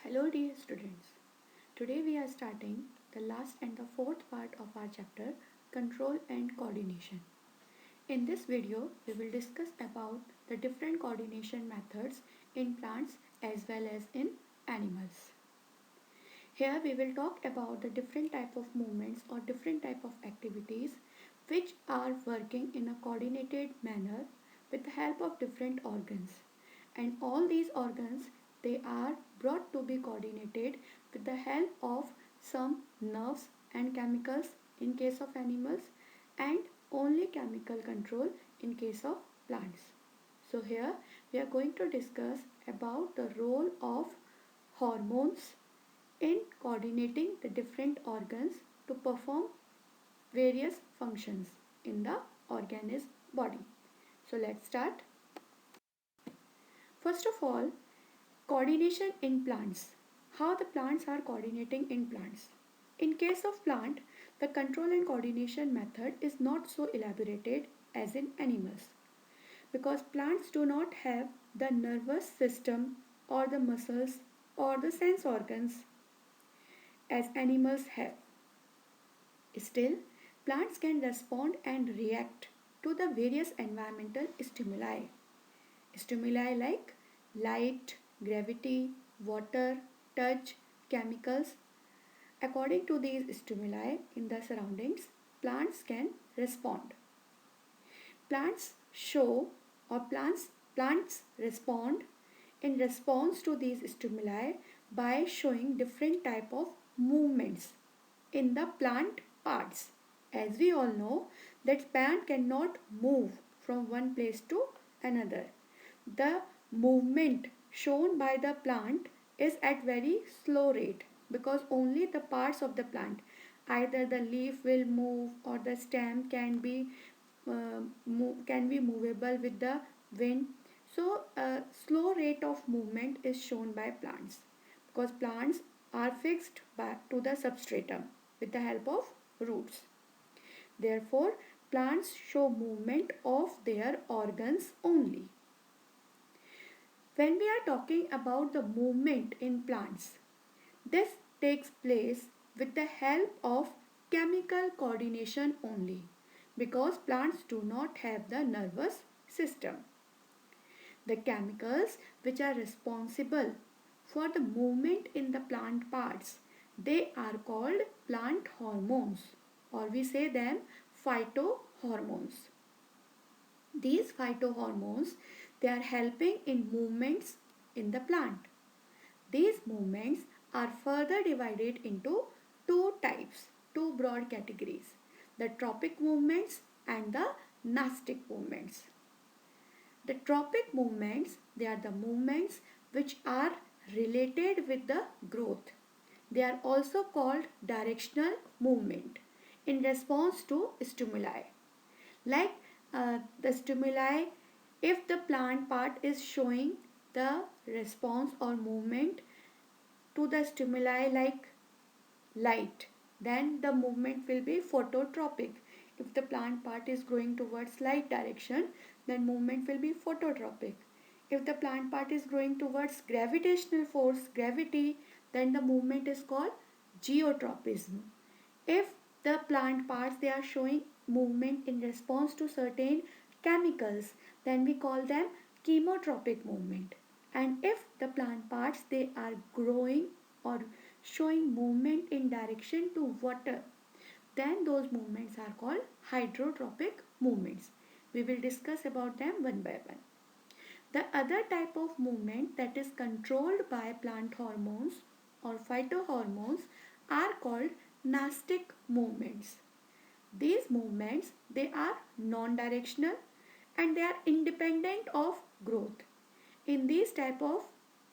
Hello dear students. Today we are starting the last and the fourth part of our chapter Control and Coordination. In this video we will discuss about the different coordination methods in plants as well as in animals. Here we will talk about the different type of movements or different type of activities which are working in a coordinated manner with the help of different organs, and all these organs they are brought to be coordinated with the help of some nerves and chemicals in case of animals and only chemical control in case of plants. So here we are going to discuss about the role of hormones in coordinating the different organs to perform various functions in the organism body. So let's start. First of all, coordination in plants. How the plants are coordinating in plants. In case of plant, the control and coordination method is not so elaborated as in animals, because plants do not have the nervous system or the muscles or the sense organs as animals have. Still, plants can respond and react to the various environmental stimuli. Stimuli like light, gravity, water, touch, chemicals. According to these stimuli in the surroundings, plants can respond. Plants show or plants respond in response to these stimuli by showing different type of movements in the plant parts. As we all know that plant cannot move from one place to another. The movement shown by the plant is at very slow rate, because only the parts of the plant, either the leaf will move or the stem can be movable with the wind. So a slow rate of movement is shown by plants, because plants are fixed to the substratum with the help of roots. Therefore, plants show movement of their organs only. When we are talking about the movement in plants, this takes place with the help of chemical coordination only, because plants do not have the nervous system. The chemicals which are responsible for the movement in the plant parts, they are called plant hormones, or we say them phytohormones. These phytohormones, they are helping in movements in the plant. These movements are further divided into two types, two broad categories: the tropic movements and the nastic movements. The tropic movements, they are the movements which are related with the growth. They are also called directional movement in response to stimuli. Like the stimuli, if the plant part is showing the response or movement to the stimuli like light, then the movement will be phototropic. If the plant part is growing towards light direction, then movement will be phototropic. If the plant part is growing towards gravitational force, gravity, then the movement is called geotropism. If the plant parts they are showing movement in response to certain chemicals, then we call them chemotropic movement. And if the plant parts they are growing or showing movement in direction to water, then those movements are called hydrotropic movements. We will discuss about them one by one. The other type of movement that is controlled by plant hormones or phytohormones are called nastic movements. These movements they are non-directional and they are independent of growth. In these type of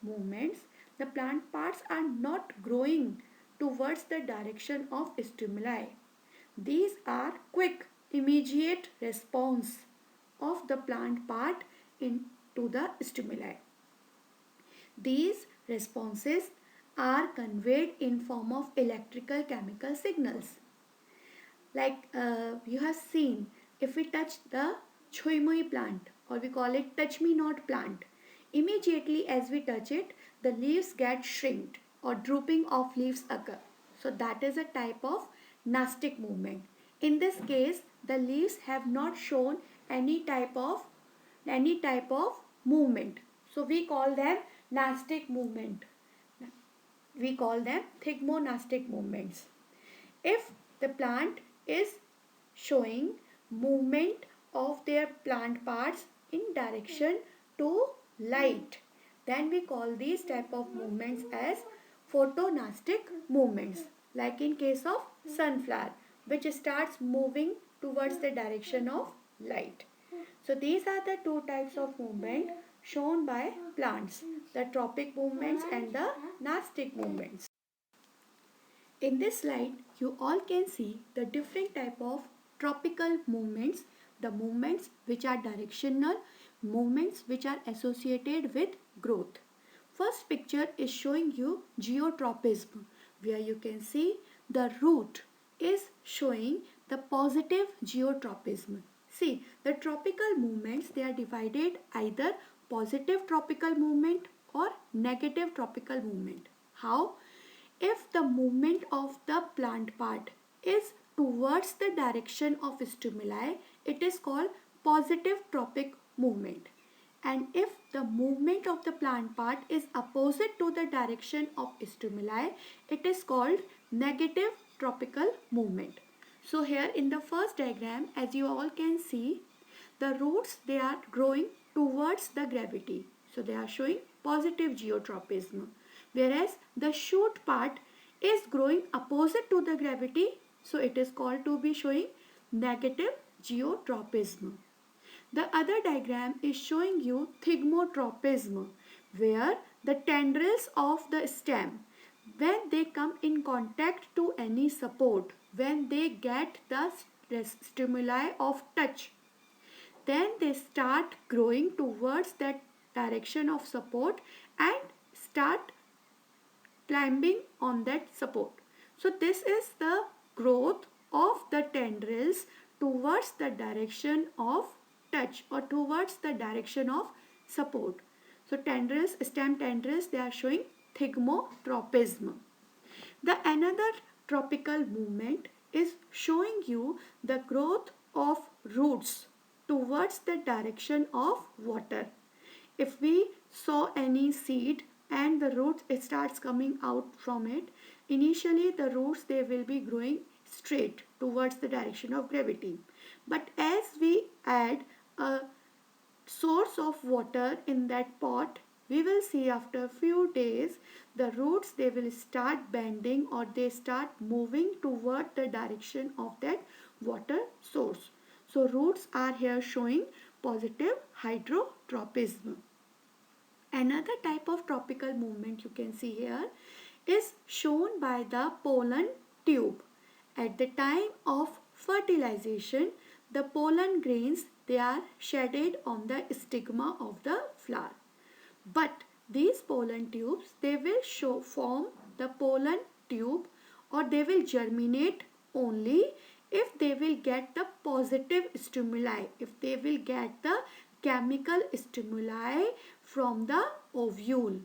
movements, the plant parts are not growing towards the direction of stimuli. These are quick, immediate response of the plant part into the stimuli. These responses are conveyed in form of electrical chemical signals. Like you have seen, if we touch the choimui plant, or we call it touch me not plant, immediately as we touch it, the leaves get shrinked or drooping of leaves occur. So that is a type of nastic movement. In this case, the leaves have not shown any type of movement. So we call them nastic movement. We call them thigmonastic movements. If the plant is showing movement of their plant parts in direction to light, then we call these type of movements as photonastic movements, like in case of sunflower, which starts moving towards the direction of light. So these are the two types of movement shown by plants, the tropic movements and the nastic movements. In this slide, you all can see the different type of tropical movements, the movements which are directional, movements which are associated with growth. First picture is showing you geotropism, where you can see the root is showing the positive geotropism. See, the tropical movements, they are divided either positive tropical movement or negative tropical movement. How? If the movement of the plant part is towards the direction of stimuli, it is called positive tropic movement. And if the movement of the plant part is opposite to the direction of stimuli, it is called negative tropical movement. So here in the first diagram, as you all can see, the roots, they are growing towards the gravity. So they are showing positive geotropism. Whereas the shoot part is growing opposite to the gravity. So it is called to be showing negative geotropism. The other diagram is showing you thigmotropism, where the tendrils of the stem, when they come in contact to any support, when they get the stimuli of touch, then they start growing towards that direction of support and start climbing on that support. So this is the growth of the tendrils towards the direction of touch or towards the direction of support. So tendrils, stem tendrils, they are showing thigmotropism. The another tropical movement is showing you the growth of roots towards the direction of water. If we sow any seed and the roots, it starts coming out from it, initially the roots, they will be growing straight towards the direction of gravity. But as we add a source of water in that pot, we will see after a few days the roots, they will start bending or they start moving toward the direction of that water source. So roots are here showing positive hydrotropism. Another type of tropical movement you can see here is shown by the pollen tube. At the time of fertilization, the pollen grains, they are shedded on the stigma of the flower. But these pollen tubes, they will form the pollen tube, or they will germinate only if they will get the positive stimuli, if they will get the chemical stimuli from the ovule.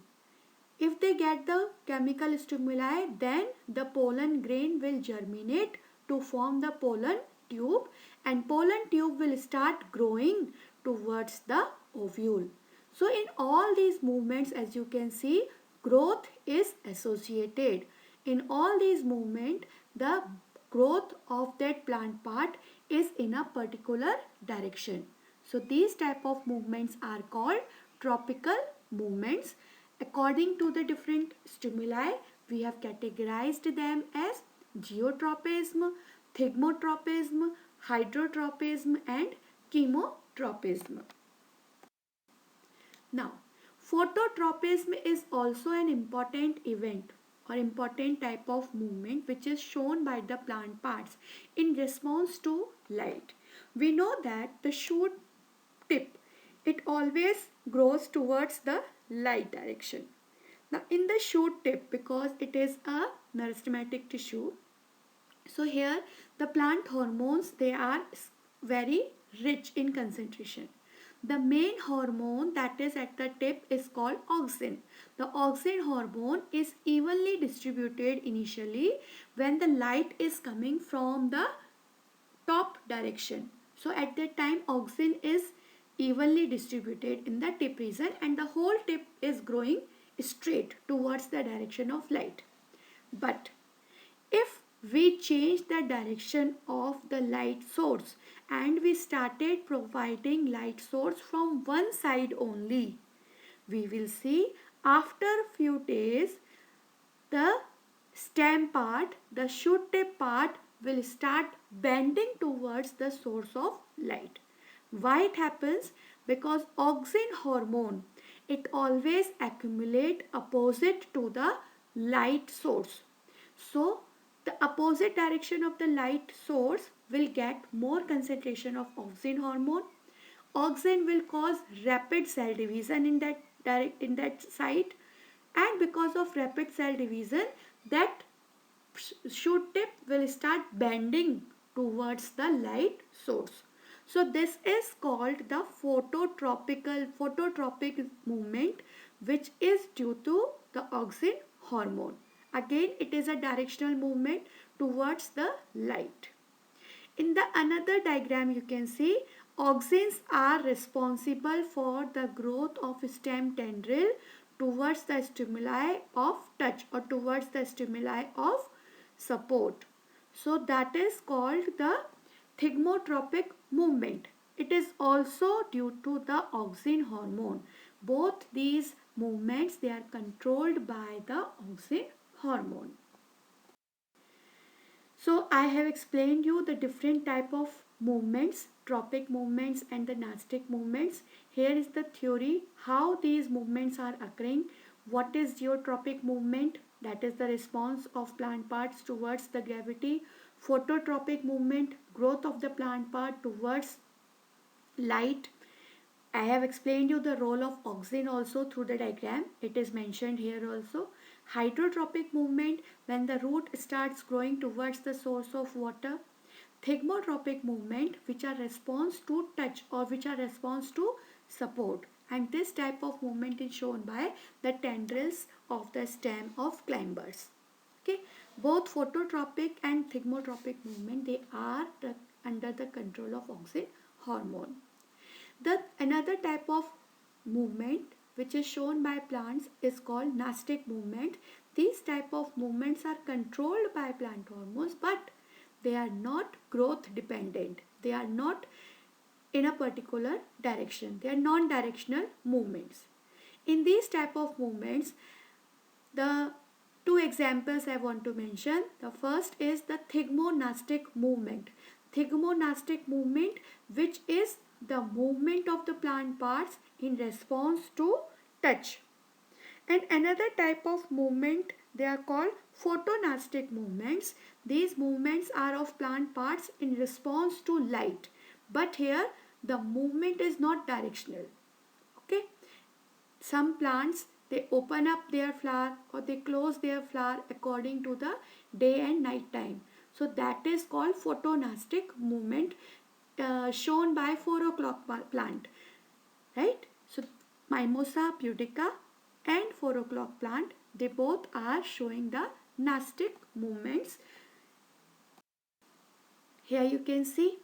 If they get the chemical stimuli, then the pollen grain will germinate to form the pollen tube, and pollen tube will start growing towards the ovule. So in all these movements, as you can see, growth is associated. In all these movements, the growth of that plant part is in a particular direction. So these type of movements are called tropical movements. According to the different stimuli, we have categorized them as geotropism, thigmotropism, hydrotropism and chemotropism. Now, phototropism is also an important event or important type of movement which is shown by the plant parts in response to light. We know that the shoot tip, it always grows towards the light direction. Now in the shoot tip, because it is a meristematic tissue, so here the plant hormones, they are very rich in concentration. The main hormone that is at the tip is called auxin. The auxin hormone is evenly distributed initially when the light is coming from the top direction. So at that time auxin is evenly distributed in the tip region and the whole tip is growing straight towards the direction of light. But if we change the direction of the light source and we started providing light source from one side only, we will see after few days the stem part, the shoot tip part will start bending towards the source of light. Why it happens? Because auxin hormone, it always accumulate opposite to the light source. So the opposite direction of the light source will get more concentration of auxin hormone. Auxin will cause rapid cell division in that site, and because of rapid cell division that shoot tip will start bending towards the light source. So this is called the phototropic movement, which is due to the auxin hormone. Again it is a directional movement towards the light. In the another diagram you can see auxins are responsible for the growth of stem tendril towards the stimuli of touch or towards the stimuli of support. So that is called the thigmotropic movement. It is also due to the auxin hormone. Both these movements, they are controlled by the auxin hormone. So I have explained you the different type of movements, tropic movements and the nastic movements. Here is the theory how these movements are occurring. What is geotropic movement? That is the response of plant parts towards the gravity. Phototropic movement, growth of the plant part towards light. I have explained you the role of auxin also through the diagram. It is mentioned here also. Hydrotropic movement, when the root starts growing towards the source of water. Thigmotropic movement, which are response to touch or which are response to support. And this type of movement is shown by the tendrils of the stem of climbers. Okay, both phototropic and thigmotropic movement, they are under the control of auxin hormone. The another type of movement which is shown by plants is called nastic movement. These type of movements are controlled by plant hormones, but they are not growth dependent. They are not in a particular direction. They are non-directional movements. In these type of movements, the two examples I want to mention. The first is the thigmonastic movement. Thigmonastic movement, which is the movement of the plant parts in response to touch. And another type of movement, they are called photonastic movements. These movements are of plant parts in response to light. But here the movement is not directional. Okay. Some plants, they open up their flower or they close their flower according to the day and night time. So that is called photonastic movement, shown by 4 o'clock plant, right? So Mimosa pudica and 4 o'clock plant, they both are showing the nastic movements. Here you can see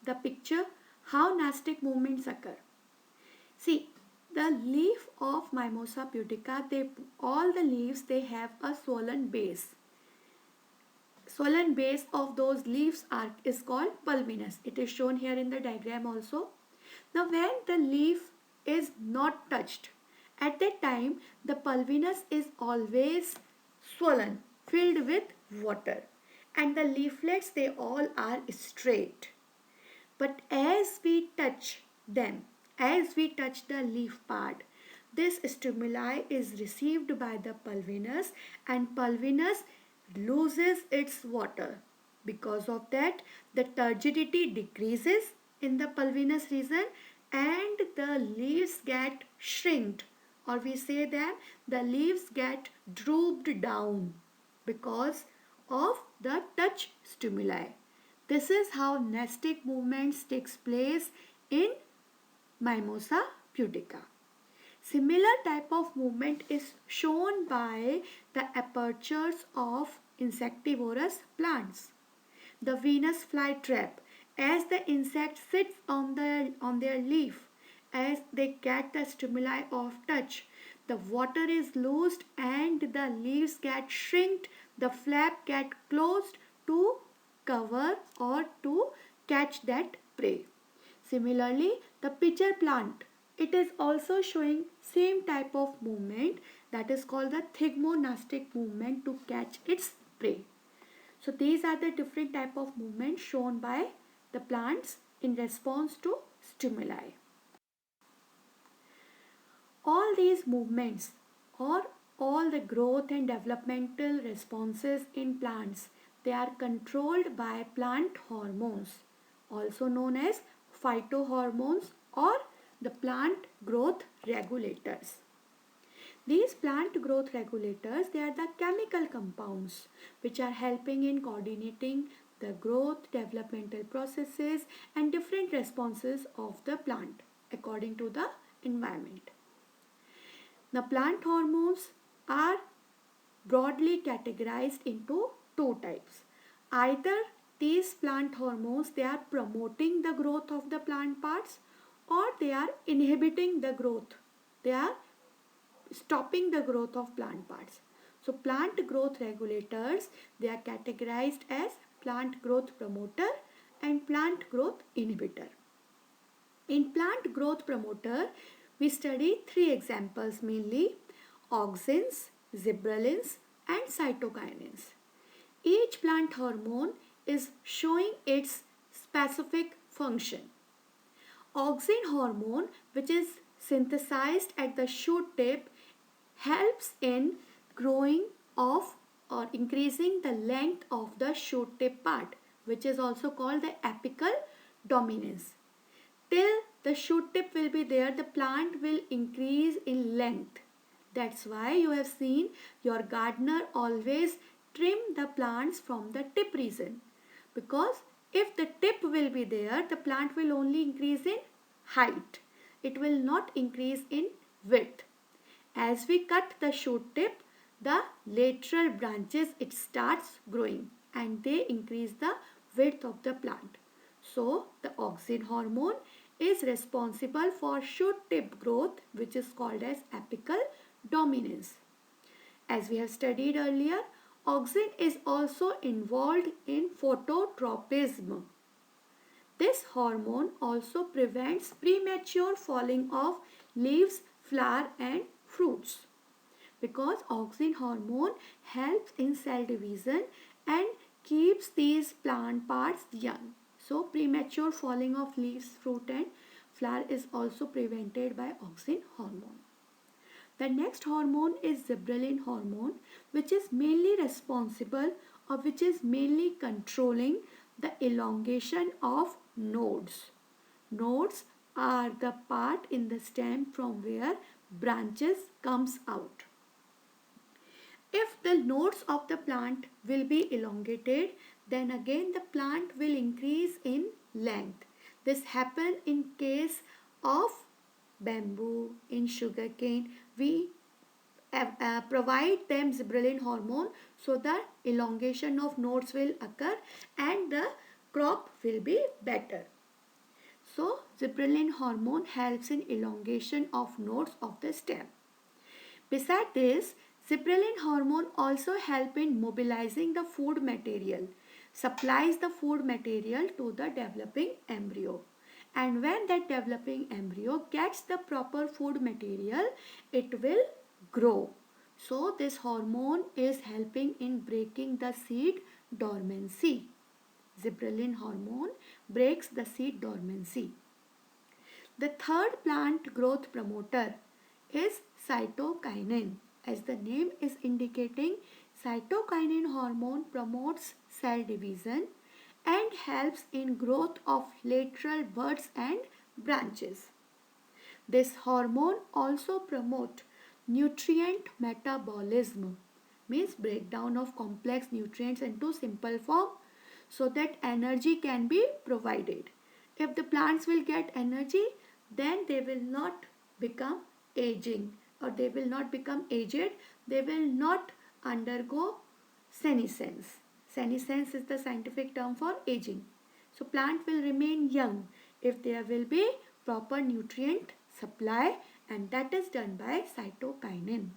the picture how nastic movements occur. See, the leaf of Mimosa pudica, all the leaves, they have a swollen base. Swollen base of those leaves is called pulvinus. It is shown here in the diagram also. Now when the leaf is not touched, at that time the pulvinus is always swollen, filled with water, and the leaflets, they all are straight. But as we touch them, as we touch the leaf part, this stimuli is received by the pulvinus and pulvinus loses its water. Because of that, the turgidity decreases in the pulvinus region and the leaves get shrinked, or we say that the leaves get drooped down because of the touch stimuli. This is how nastic movements takes place in Mimosa pudica. Similar type of movement is shown by the apertures of insectivorous plants. The Venus flytrap, as the insect sits on their leaf, as they get the stimuli of touch, the water is loosed and the leaves get shrinked, the flap get closed to cover or to catch that prey. Similarly, the pitcher plant, it is also showing same type of movement, that is called the thigmonastic movement to catch its prey. So these are the different type of movements shown by the plants in response to stimuli. All these movements or all the growth and developmental responses in plants, they are controlled by plant hormones, also known as phytohormones or the plant growth regulators. These plant growth regulators, they are the chemical compounds which are helping in coordinating the growth, developmental processes and different responses of the plant according to the environment. The plant hormones are broadly categorized into two types. Either these plant hormones, they are promoting the growth of the plant parts or they are inhibiting the growth. They are stopping the growth of plant parts. So plant growth regulators, they are categorized as plant growth promoter and plant growth inhibitor. In plant growth promoter, we study three examples mainly: auxins, gibberellins and cytokinins. Each plant hormone is showing its specific function. Auxin hormone, which is synthesized at the shoot tip, helps in growing of or increasing the length of the shoot tip part, which is also called the apical dominance. Till the shoot tip will be there, the plant will increase in length. That's why you have seen your gardener always trim the plants from the tip region, because if the tip will be there, the plant will only increase in height. It will not increase in width. As we cut the shoot tip, the lateral branches, it starts growing and they increase the width of the plant. So the auxin hormone is responsible for shoot tip growth, which is called as apical dominance. As we have studied earlier, auxin is also involved in phototropism. This hormone also prevents premature falling of leaves, flower and fruits, because auxin hormone helps in cell division and keeps these plant parts young. So premature falling of leaves, fruit and flower is also prevented by auxin hormone. The next hormone is gibberellin hormone, which is mainly responsible or which is mainly controlling the elongation of nodes. Nodes are the part in the stem from where branches comes out. If the nodes of the plant will be elongated, then again the plant will increase in length. This happens in case of bamboo, in sugarcane. We provide them gibberellin hormone so that elongation of nodes will occur and the crop will be better. So gibberellin hormone helps in elongation of nodes of the stem. Besides this, gibberellin hormone also helps in mobilizing the food material, supplies the food material to the developing embryo. And when that developing embryo gets the proper food material, it will grow. So this hormone is helping in breaking the seed dormancy. Gibberellin hormone breaks the seed dormancy. The third plant growth promoter is cytokinin. As the name is indicating, cytokinin hormone promotes cell division and helps in growth of lateral buds and branches. This hormone also promotes nutrient metabolism, means breakdown of complex nutrients into simple form so that energy can be provided. If the plants will get energy, then they will not become aging, or they will not become aged, they will not undergo senescence. Senescence is the scientific term for aging. So plant will remain young if there will be proper nutrient supply, and that is done by cytokinin.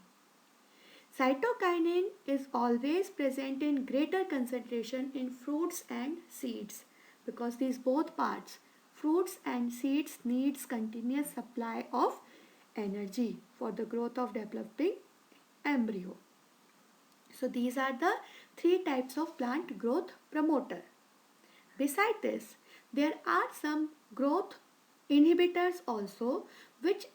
Cytokinin is always present in greater concentration in fruits and seeds, because these both parts, fruits and seeds, needs continuous supply of energy for the growth of developing embryo. So these are the three types of plant growth promoter. Beside this, there are some growth inhibitors also, which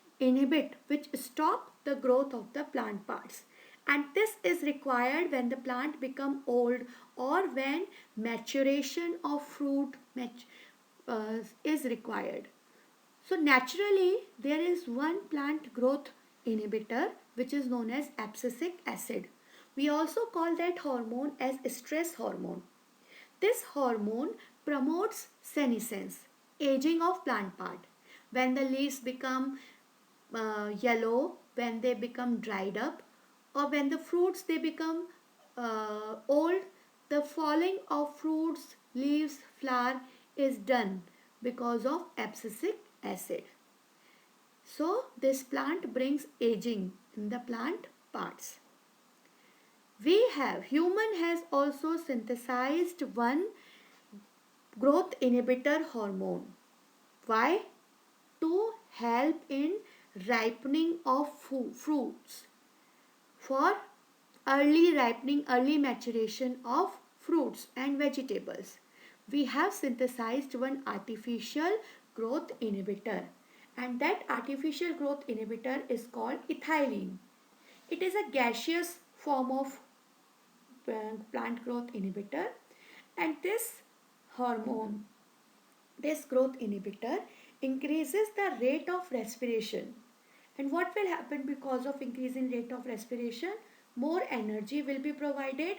stop the growth of the plant parts, and this is required when the plant become old or when maturation of fruit is required. So naturally there is one plant growth inhibitor which is known as abscisic acid. We also call that hormone as stress hormone. This hormone promotes senescence, aging of plant part. When the leaves become yellow, when they become dried up, or when the fruits they become old, the falling of fruits, leaves, flower is done because of abscisic acid. So this plant brings aging in the plant parts. Human has also synthesized one growth inhibitor hormone. Why? To help in ripening of fruits, for early ripening, early maturation of fruits and vegetables. We have synthesized one artificial growth inhibitor, and that artificial growth inhibitor is called ethylene. It is a gaseous form of plant growth inhibitor, and hormone, this growth inhibitor increases the rate of respiration. And what will happen because of increase in rate of respiration? More energy will be provided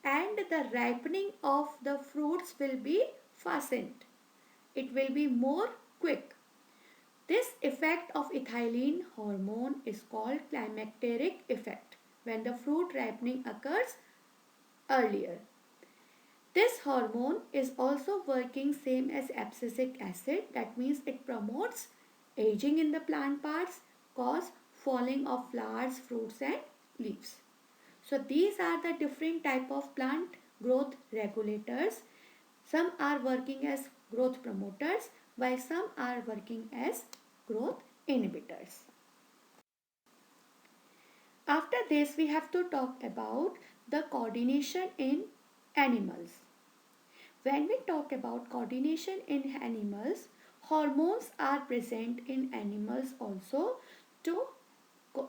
and the ripening of the fruits will be fastened. It will be more quick. This effect of ethylene hormone is called climacteric effect, when the fruit ripening occurs earlier. This hormone is also working same as abscisic acid. That means it promotes aging in the plant parts, cause falling of flowers, fruits and leaves. So these are the different type of plant growth regulators. Some are working as growth promoters while some are working as growth inhibitors. After this we have to talk about the coordination in animals. When we talk about coordination in animals, hormones are present in animals also to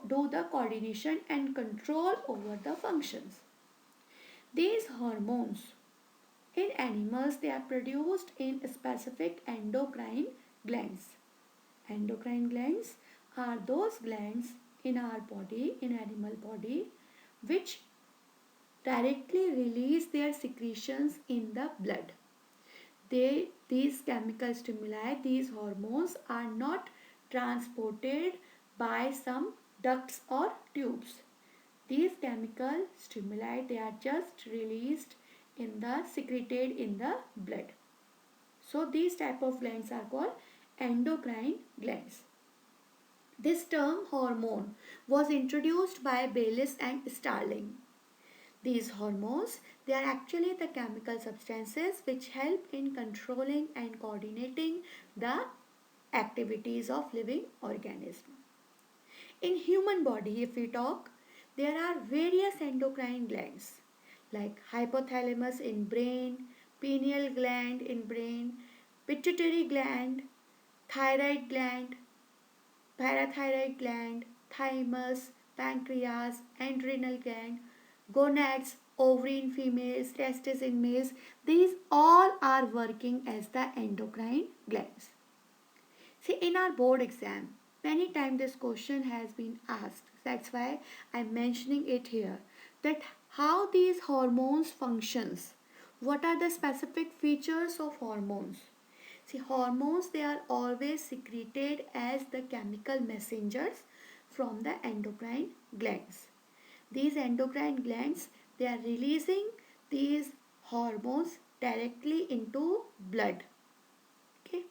do the coordination and control over the functions. These hormones in animals, they are produced in specific endocrine glands. Endocrine glands are those glands in our body, in animal body, which directly release their secretions in the blood. These chemical stimuli, these hormones are not transported by some ducts or tubes. These chemical stimuli, they are just released secreted in the blood. So these type of glands are called endocrine glands. This term hormone was introduced by Bayliss and Starling. These hormones, they are actually the chemical substances which help in controlling and coordinating the activities of living organism. In human body, if we talk, there are various endocrine glands like hypothalamus in brain, pineal gland in brain, pituitary gland, thyroid gland, parathyroid gland, thymus, pancreas, adrenal gland, gonads, ovary in females, testes in males. These all are working as the endocrine glands. See, in our board exam, many times this question has been asked. That's why I'm mentioning it here. That how these hormones functions. What are the specific features of hormones? See, hormones, they are always secreted as the chemical messengers from the endocrine glands. These endocrine glands, they are releasing these hormones directly into blood. Okay.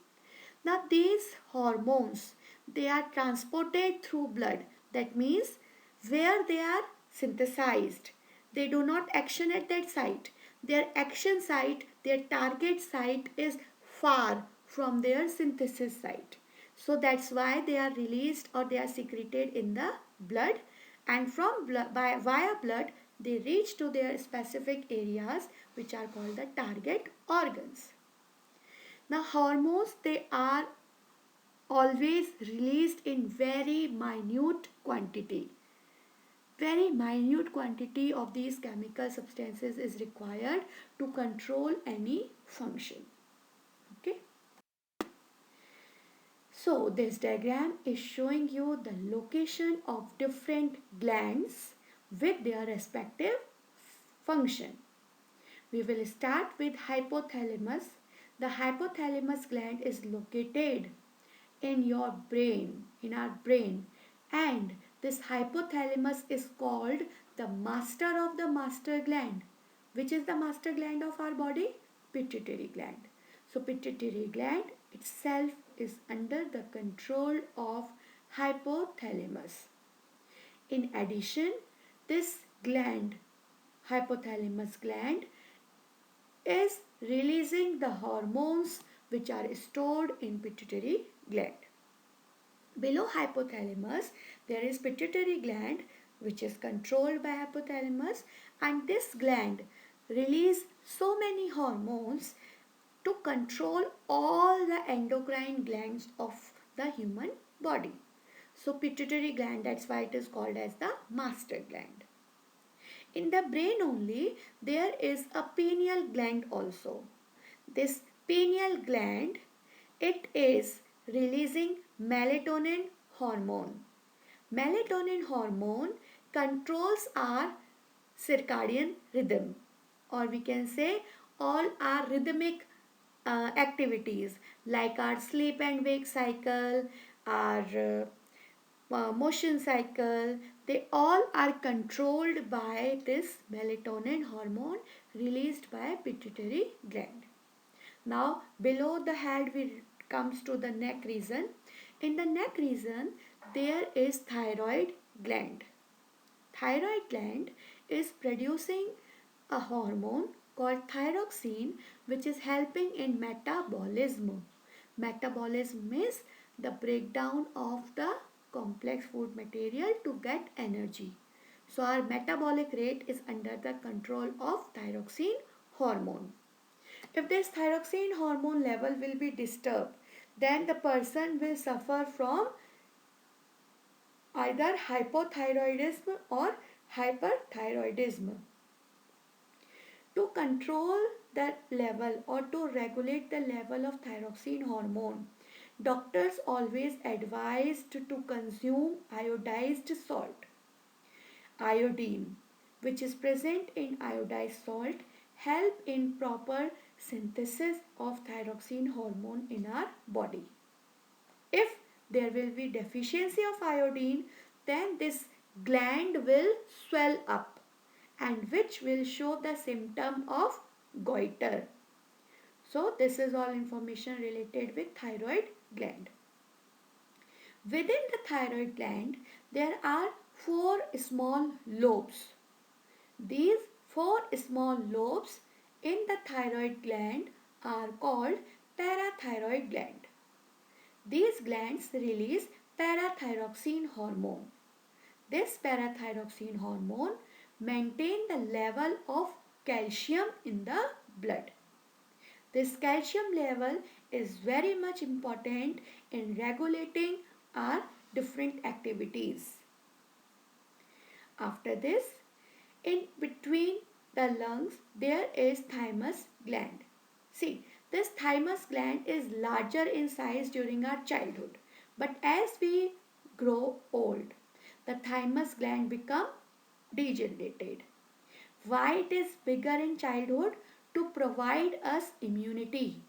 Now these hormones, they are transported through blood. That means where they are synthesized. They do not action at that site. Their action site, their target site is far from their synthesis site. So that's why they are released or they are secreted in the blood, and from blood, via blood they reach to their specific areas which are called the target organs. Now hormones, they are always released in very minute quantity. Very minute quantity of these chemical substances is required to control any function. Okay. So this diagram is showing you the location of different glands with their respective function. We will start with hypothalamus. The hypothalamus gland is located in your brain, in our brain, and this hypothalamus is called the master of the master gland. Which is the master gland of our body? Pituitary gland. So pituitary gland itself is under the control of hypothalamus. In addition, this gland, hypothalamus gland, is releasing the hormones which are stored in pituitary gland. Below hypothalamus, there is pituitary gland which is controlled by hypothalamus, and this gland release so many hormones to control all the endocrine glands of the human body. So pituitary gland, that's why it is called as the master gland. In the brain only, there is a pineal gland also. This pineal gland, it is releasing melatonin hormone. Melatonin hormone controls our circadian rhythm, or we can say all our rhythmic activities like our sleep and wake cycle, our motion cycle, they all are controlled by this melatonin hormone released by pituitary gland. Now below the head we comes to the neck region. In the neck region there is thyroid gland. Thyroid gland is producing a hormone called thyroxine, which is helping in metabolism. Metabolism means the breakdown of the complex food material to get energy. So our metabolic rate is under the control of thyroxine hormone. If this thyroxine hormone level will be disturbed, then the person will suffer from either hypothyroidism or hyperthyroidism. To control the level or to regulate the level of thyroxine hormone, doctors always advised to consume iodized salt. Iodine, which is present in iodized salt, help in proper synthesis of thyroxine hormone in our body. If there will be deficiency of iodine, then this gland will swell up, and which will show the symptom of goiter. So this is all information related with thyroid gland. Within the thyroid gland, there are four small lobes. These four small lobes in the thyroid gland are called parathyroid gland. These glands release parathyroxine hormone. This parathyroxine hormone maintains the level of calcium in the blood. This calcium level is very much important in regulating our different activities. After this, in between the lungs, there is thymus gland. See, this thymus gland is larger in size during our childhood, but as we grow old, the thymus gland become degenerated. Why it is bigger in childhood? To provide us immunity.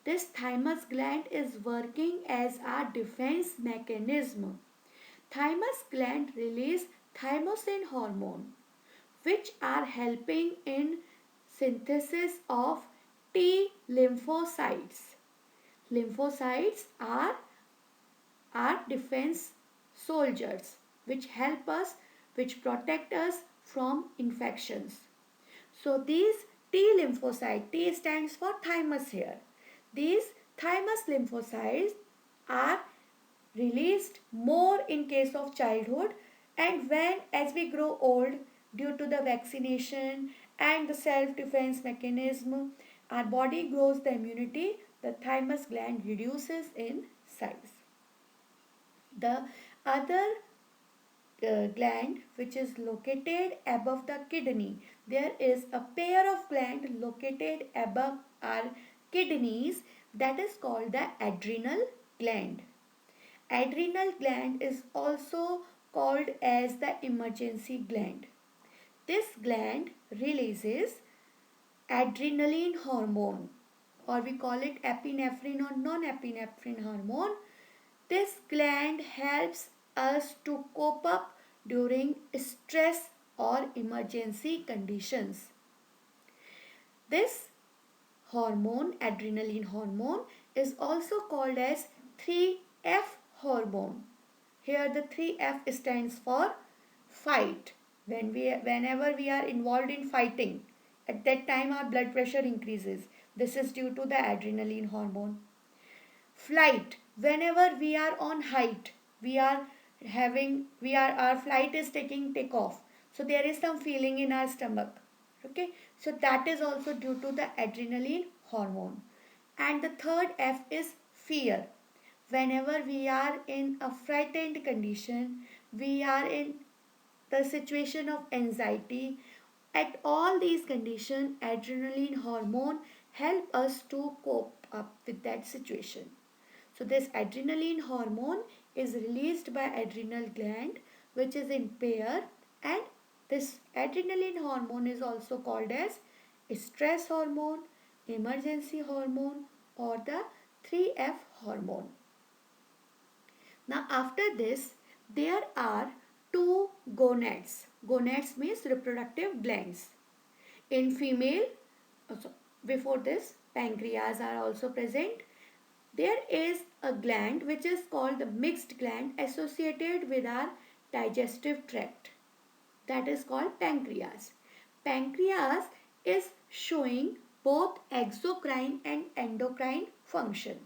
This thymus gland is working as a defense mechanism. Thymus gland release thymosin hormone, which are helping in synthesis of T lymphocytes. Lymphocytes are defense soldiers which help us, which protect us from infections. So these T lymphocyte, T stands for thymus here. These thymus lymphocytes are released more in case of childhood, and when as we grow old, due to the vaccination and the self defense mechanism, our body grows the immunity, the thymus gland reduces in size. The other gland which is located above the kidney, there is a pair of gland located above our kidneys, that is called the adrenal gland. Adrenal gland is also called as the emergency gland. This gland releases adrenaline hormone, or we call it epinephrine or non-epinephrine hormone. This gland helps us to cope up during stress or emergency conditions. This hormone, adrenaline hormone, is also called as 3F hormone. Here the 3F stands for fight. Whenever we are involved in fighting, at that time our blood pressure increases. This is due to the adrenaline hormone. Flight, whenever we are on height, our flight is taking takeoff, so there is some feeling in our stomach. Okay, so that is also due to the adrenaline hormone. And the third F is fear. Whenever we are in a frightened condition, we are in the situation of anxiety, at all these conditions adrenaline hormone help us to cope up with that situation. So this adrenaline hormone is released by adrenal gland, which is in pair, and this adrenaline hormone is also called as stress hormone, emergency hormone, or the 3F hormone. Now after this, there are two gonads. Gonads means reproductive glands. In female, also, before this, pancreas are also present. There is a gland which is called the mixed gland associated with our digestive tract. That is called pancreas. Pancreas is showing both exocrine and endocrine function.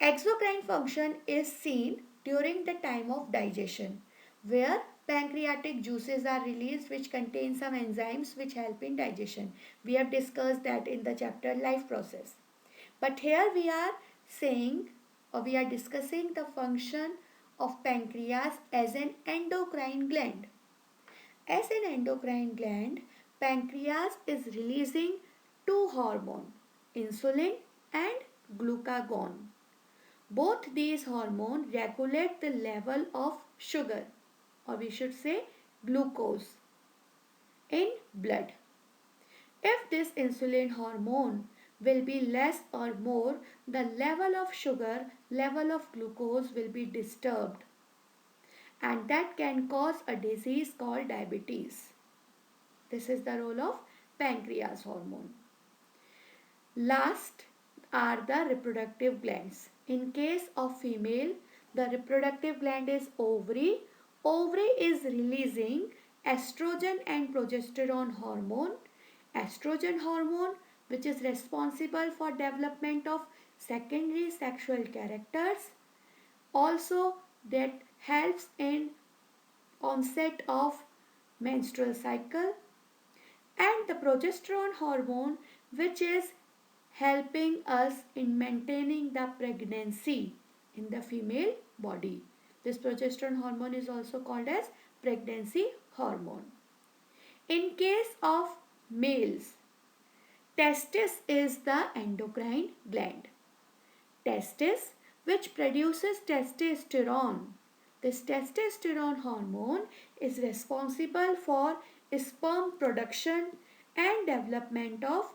Exocrine function is seen during the time of digestion, where pancreatic juices are released which contain some enzymes which help in digestion. We have discussed that in the chapter life process. But here we are saying, or we are discussing the function of pancreas as an endocrine gland. As an endocrine gland, pancreas is releasing two hormones, insulin and glucagon. Both these hormones regulate the level of sugar, or we should say glucose, in blood. If this insulin hormone will be less or more, the level of sugar, level of glucose will be disturbed, and that can cause a disease called diabetes. This is the role of pancreas hormone. Last are the reproductive glands. In case of female, the reproductive gland is ovary. Ovary is releasing estrogen and progesterone hormone. Estrogen hormone, which is responsible for development of secondary sexual characters. Also that helps in onset of menstrual cycle, and the progesterone hormone, which is helping us in maintaining the pregnancy in the female body. This progesterone hormone is also called as pregnancy hormone. In case of males, testis is the endocrine gland. Testis, which produces testosterone. This testosterone hormone is responsible for sperm production and development of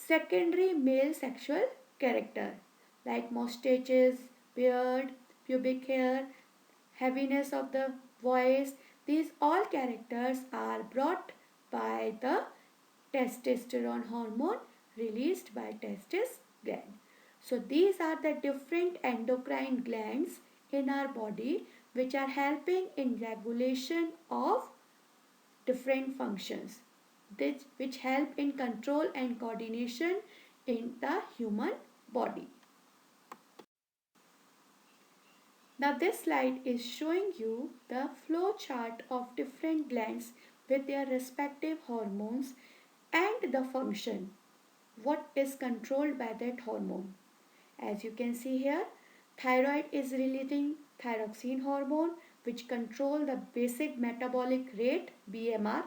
secondary male sexual character like mustaches, beard, pubic hair, heaviness of the voice. These all characters are brought by the testosterone hormone released by testis gland. So these are the different endocrine glands in our body which are helping in regulation of different functions which help in control and coordination in the human body. Now this slide is showing you the flow chart of different glands with their respective hormones and the function. What is controlled by that hormone? As you can see here, thyroid is releasing thyroxine hormone which control the basic metabolic rate BMR.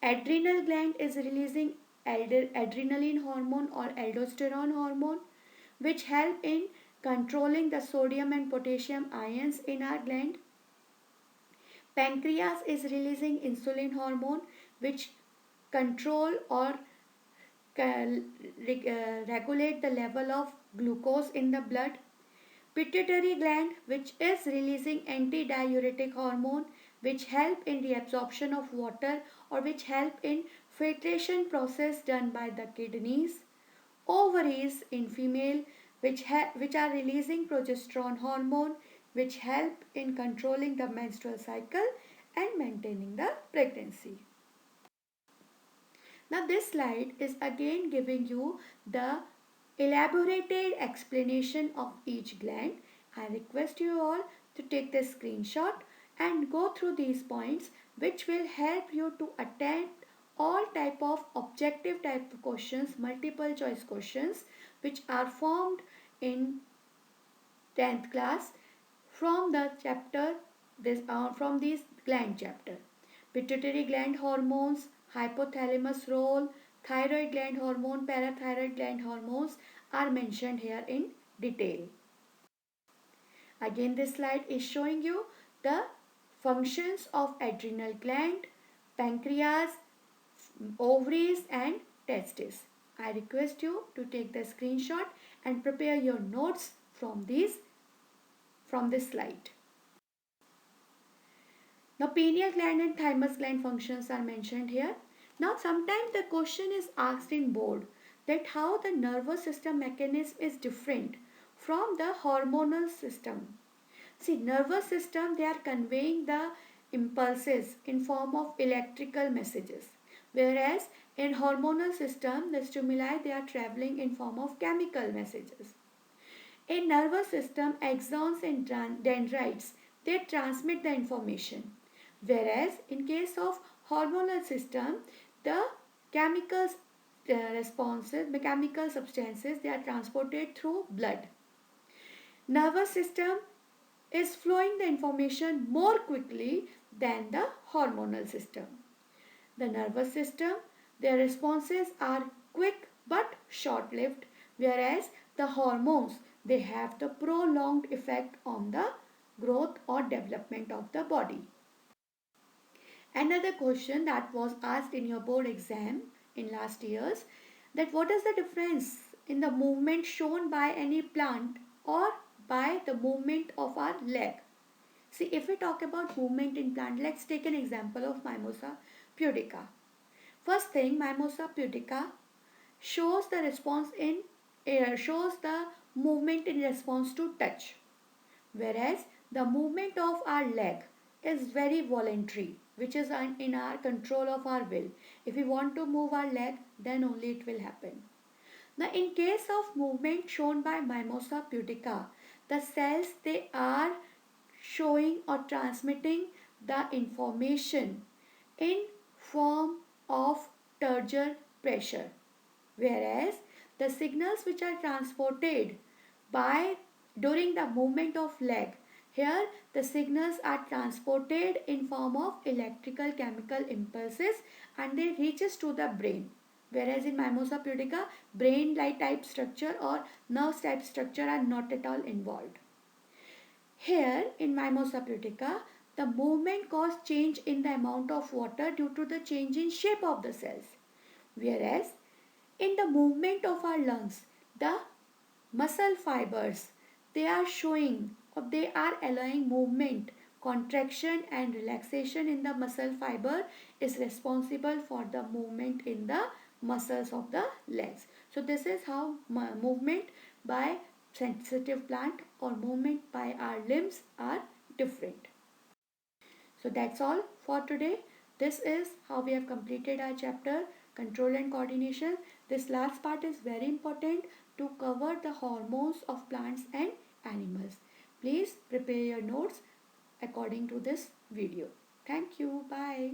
Adrenal gland is releasing adrenaline hormone or aldosterone hormone which help in controlling the sodium and potassium ions in our gland. Pancreas is releasing insulin hormone which control or regulate the level of glucose in the blood. Pituitary gland which is releasing antidiuretic hormone which help in reabsorption of water or which help in filtration process done by the kidneys. Ovaries in female which are releasing progesterone hormone which help in controlling the menstrual cycle and maintaining the pregnancy. Now this slide is again giving you the elaborated explanation of each gland. I request you all to take this screenshot and go through these points which will help you to attempt all type of objective type of questions, multiple choice questions which are formed in 10th class from the chapter from this gland chapter. Pituitary gland hormones, hypothalamus role, thyroid gland hormone, parathyroid gland hormones are mentioned here in detail. Again this slide is showing you the functions of adrenal gland, pancreas, ovaries and testes. I request you to take the screenshot and prepare your notes from this slide. Now pineal gland and thymus gland functions are mentioned here. Now sometimes the question is asked in board that how the nervous system mechanism is different from the hormonal system. See, nervous system, they are conveying the impulses in form of electrical messages, whereas in hormonal system the stimuli, they are traveling in form of chemical messages. In nervous system, axons and dendrites, they transmit the information, whereas in case of hormonal system, the chemicals responses, mechanical substances, they are transported through blood. Nervous system is flowing the information more quickly than the hormonal system. The nervous system, their responses are quick but short-lived, whereas the hormones, they have the prolonged effect on the growth or development of the body. Another question that was asked in your board exam in last years, that what is the difference in the movement shown by any plant or by the movement of our leg? See, if we talk about movement in plant, let's take an example of Mimosa pudica. First thing, Mimosa pudica shows the response in shows the movement in response to touch, whereas the movement of our leg is very voluntary, which is in our control of our will. If we want to move our leg, then only it will happen. Now in case of movement shown by Mimosa pudica, the cells, they are showing or transmitting the information in form of turgor pressure, whereas the signals which are transported by during the movement of leg, here the signals are transported in form of electrical chemical impulses and they reaches to the brain, whereas in Mimosa pudica, brain like type structure or nerve type structure are not at all involved. Here in Mimosa pudica, the movement caused change in the amount of water due to the change in shape of the cells, whereas In the movement of our lungs, the muscle fibers, they are showing or they are allowing movement, contraction and relaxation in the muscle fiber is responsible for the movement in the muscles of the legs. So this is how movement by sensitive plant or movement by our limbs are different. So that's all for today. This is how we have completed our chapter control and coordination. This last part is very important to cover the hormones of plants and animals. Please prepare your notes according to this video. Thank you. Bye.